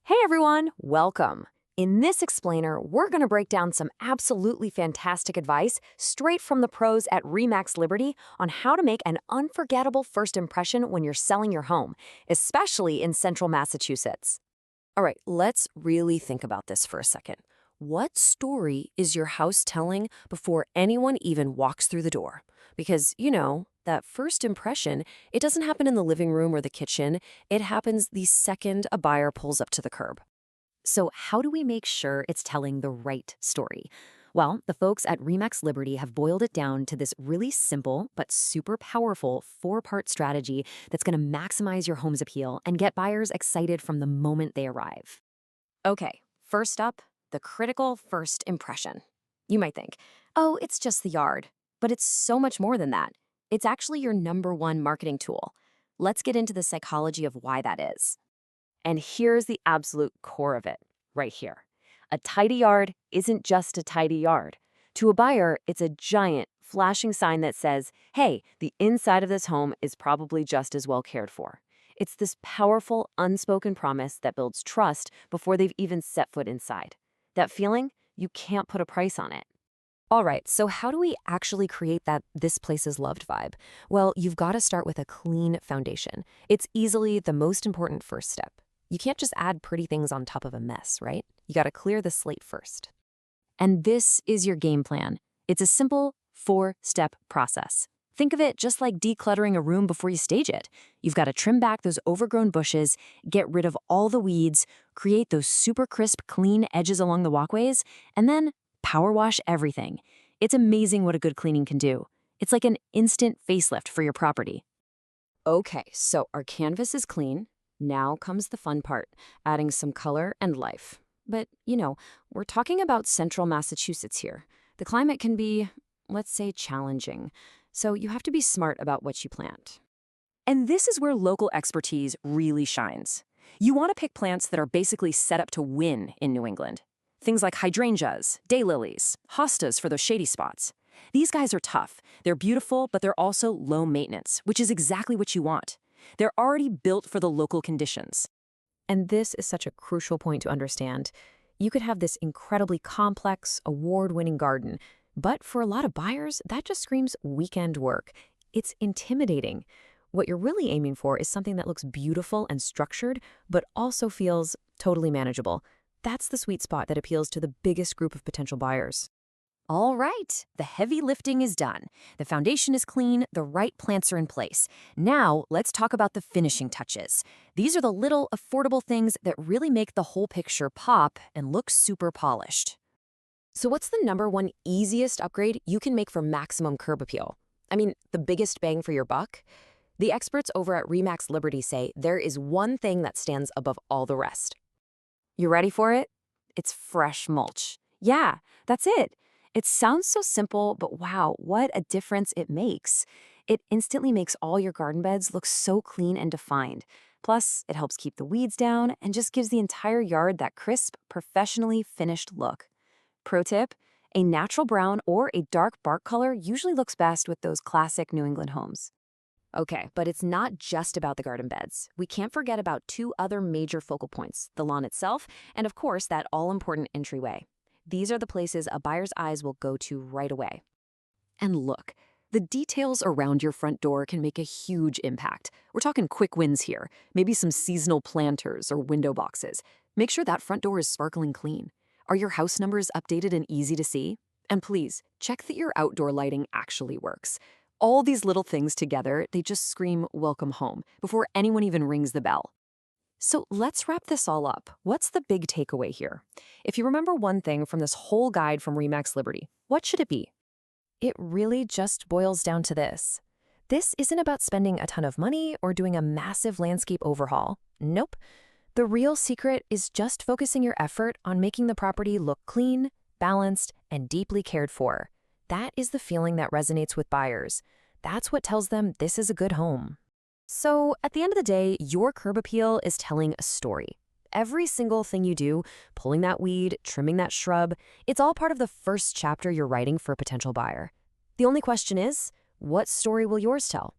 Hey everyone, welcome. In this explainer, we're going to break down some absolutely fantastic advice straight from the pros at REMAX Liberty on how to make an unforgettable first impression when you're selling your home, especially in central Massachusetts. All right, let's really think about this for a second. What story is your house telling before anyone even walks through the door? Because, that first impression, it doesn't happen in the living room or the kitchen. It happens the second a buyer pulls up to the curb. So how do we make sure it's telling the right story? Well, the folks at REMAX Liberty have boiled it down to this really simple but super powerful four-part strategy that's going to maximize your home's appeal and get buyers excited from the moment they arrive. Okay, first up, the critical first impression. You might think, oh, it's just the yard. But it's so much more than that. It's actually your #1 marketing tool. Let's get into the psychology of why that is. And here's the absolute core of it, right here. A tidy yard isn't just a tidy yard. To a buyer, it's a giant, flashing sign that says, hey, the inside of this home is probably just as well cared for. It's this powerful, unspoken promise that builds trust before they've even set foot inside. That feeling, you can't put a price on it. All right, so how do we actually create that this place is loved vibe? Well, you've got to start with a clean foundation. It's easily the most important first step. You can't just add pretty things on top of a mess, right? You got to clear the slate first. And this is your game plan. It's a simple 4-step process. Think of it just like decluttering a room before you stage it. You've got to trim back those overgrown bushes, get rid of all the weeds, create those super crisp, clean edges along the walkways, and then power wash everything. It's amazing what a good cleaning can do. It's like an instant facelift for your property. Okay, so our canvas is clean. Now comes the fun part, adding some color and life. But, we're talking about central Massachusetts here. The climate can be, let's say, challenging. So you have to be smart about what you plant. And this is where local expertise really shines. You want to pick plants that are basically set up to win in New England. Things like hydrangeas, daylilies, hostas for those shady spots. These guys are tough. They're beautiful, but they're also low maintenance, which is exactly what you want. They're already built for the local conditions. And this is such a crucial point to understand. You could have this incredibly complex, award-winning garden, but for a lot of buyers, that just screams weekend work. It's intimidating. What you're really aiming for is something that looks beautiful and structured, but also feels totally manageable. That's the sweet spot that appeals to the biggest group of potential buyers. All right, the heavy lifting is done. The foundation is clean, the right plants are in place. Now, let's talk about the finishing touches. These are the little, affordable things that really make the whole picture pop and look super polished. So what's the #1 easiest upgrade you can make for maximum curb appeal? I mean, the biggest bang for your buck? The experts over at REMAX Liberty say there is one thing that stands above all the rest. You ready for it? It's fresh mulch. Yeah, that's it. It sounds so simple, but wow, what a difference it makes. It instantly makes all your garden beds look so clean and defined. Plus, it helps keep the weeds down and just gives the entire yard that crisp, professionally finished look. Pro tip, a natural brown or a dark bark color usually looks best with those classic New England homes. Okay, but it's not just about the garden beds. We can't forget about 2 other major focal points, the lawn itself, and of course, that all-important entryway. These are the places a buyer's eyes will go to right away. And look, the details around your front door can make a huge impact. We're talking quick wins here, maybe some seasonal planters or window boxes. Make sure that front door is sparkling clean. Are your house numbers updated and easy to see? And please, check that your outdoor lighting actually works. All these little things together, they just scream welcome home before anyone even rings the bell. So let's wrap this all up. What's the big takeaway here? If you remember one thing from this whole guide from REMAX Liberty, what should it be? It really just boils down to this. This isn't about spending a ton of money or doing a massive landscape overhaul. Nope. The real secret is just focusing your effort on making the property look clean, balanced, and deeply cared for. That is the feeling that resonates with buyers. That's what tells them this is a good home. So, at the end of the day, your curb appeal is telling a story. Every single thing you do, pulling that weed, trimming that shrub, it's all part of the first chapter you're writing for a potential buyer. The only question is, what story will yours tell?